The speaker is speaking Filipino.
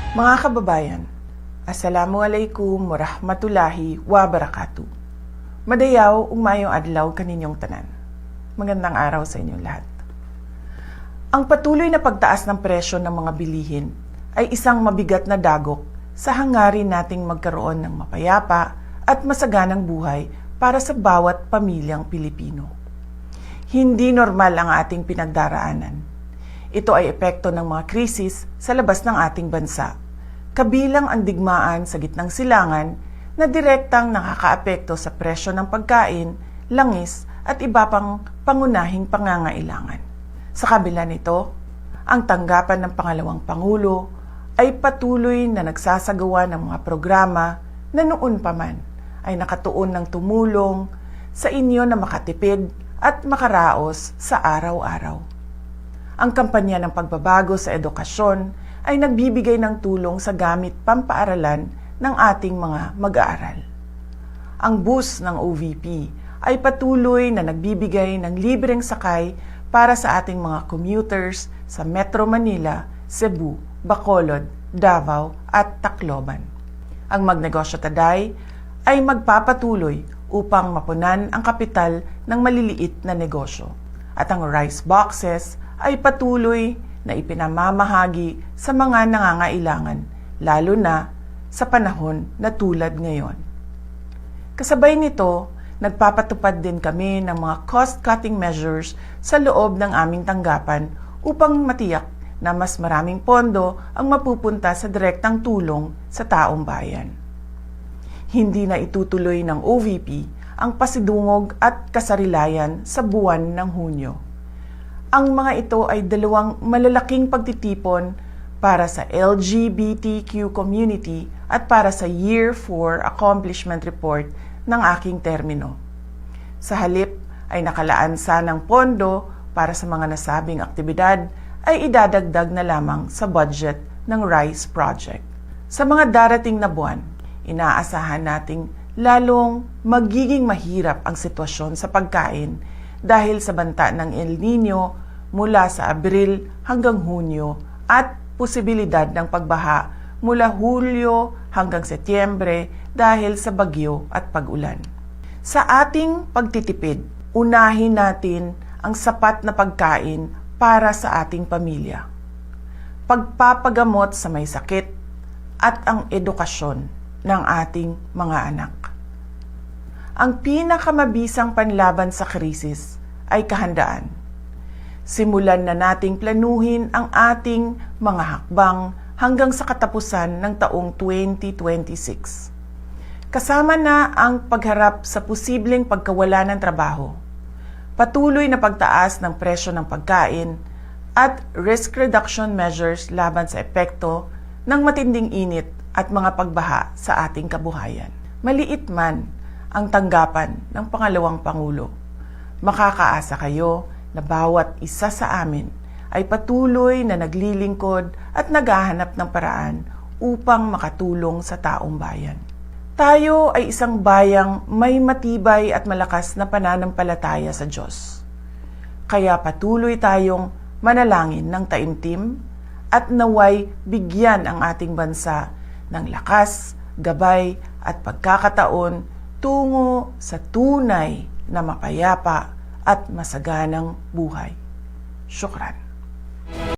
Mga kababayan, Assalamualaikum warahmatullahi wabarakatuh. Madayaw ug maayong adlaw kaninyong tanan. Magandang araw sa inyong lahat. Ang patuloy na pagtaas ng presyo ng mga bilihin ay isang mabigat na dagok sa hangarin nating magkaroon ng mapayapa at masaganang buhay para sa bawat pamilyang Pilipino. Hindi normal ang ating pinagdaraanan. Ito ay epekto ng mga krisis sa labas ng ating bansa, kabilang ang digmaan sa gitnang silangan na direktang nakakaapekto sa presyo ng pagkain, langis at iba pang pangunahing pangangailangan. Sa kabila nito, ang tanggapan ng pangalawang Pangulo ay patuloy na nagsasagawa ng mga programa na noon pa man ay nakatuon ng tumulong sa inyo na makatipid at makaraos sa araw-araw. Ang kampanya ng pagbabago sa edukasyon ay nagbibigay ng tulong sa gamit pampaaralan ng ating mga mag-aaral. Ang bus ng OVP ay patuloy na nagbibigay ng libreng sakay para sa ating mga commuters sa Metro Manila, Cebu, Bacolod, Davao at Tacloban. Ang Magnegosyo Taday ay magpapatuloy upang mapunan ang kapital ng maliliit na negosyo. At ang rice boxes ay patuloy na ipinamamahagi sa mga nangangailangan, lalo na sa panahon na tulad ngayon. Kasabay nito, nagpapatupad din kami ng mga cost-cutting measures sa loob ng aming tanggapan upang matiyak na mas maraming pondo ang mapupunta sa direktang tulong sa taong bayan. Hindi na itutuloy ng OVP ang pasidungog at kasarilayan sa buwan ng Hunyo. Ang mga ito ay dalawang malalaking pagtitipon para sa LGBTQ community at para sa Year 4 Accomplishment Report ng aking termino. Sa halip ay nakalaan sanang pondo para sa mga nasabing aktibidad ay idadagdag na lamang sa budget ng RICE project. Sa mga darating na buwan, inaasahan nating lalong magiging mahirap ang sitwasyon sa pagkain dahil sa banta ng El Nino mula sa Abril hanggang Hunyo at posibilidad ng pagbaha mula Hulyo hanggang Setyembre dahil sa bagyo at pag-ulan. Sa ating pagtitipid, unahin natin ang sapat na pagkain para sa ating pamilya, pagpapagamot sa may sakit at ang edukasyon ng ating mga anak. Ang pinakamabisang panlaban sa krisis ay kahandaan. Simulan na nating planuhin ang ating mga hakbang hanggang sa katapusan ng taong 2026. Kasama na ang pagharap sa posibleng pagkawala ng trabaho, patuloy na pagtaas ng presyo ng pagkain, at risk reduction measures laban sa epekto ng matinding init at mga pagbaha sa ating kabuhayan. Maliit man ang tanggapan ng pangalawang Pangulo, makakaasa kayo na bawat isa sa amin ay patuloy na naglilingkod at naghahanap ng paraan upang makatulong sa taong bayan. Tayo ay isang bayang may matibay at malakas na pananampalataya sa Diyos. Kaya patuloy tayong manalangin ng taimtim at naway bigyan ang ating bansa ng lakas, gabay at pagkakataon tungo sa tunay na mapayapa at masaganang buhay. Syukran.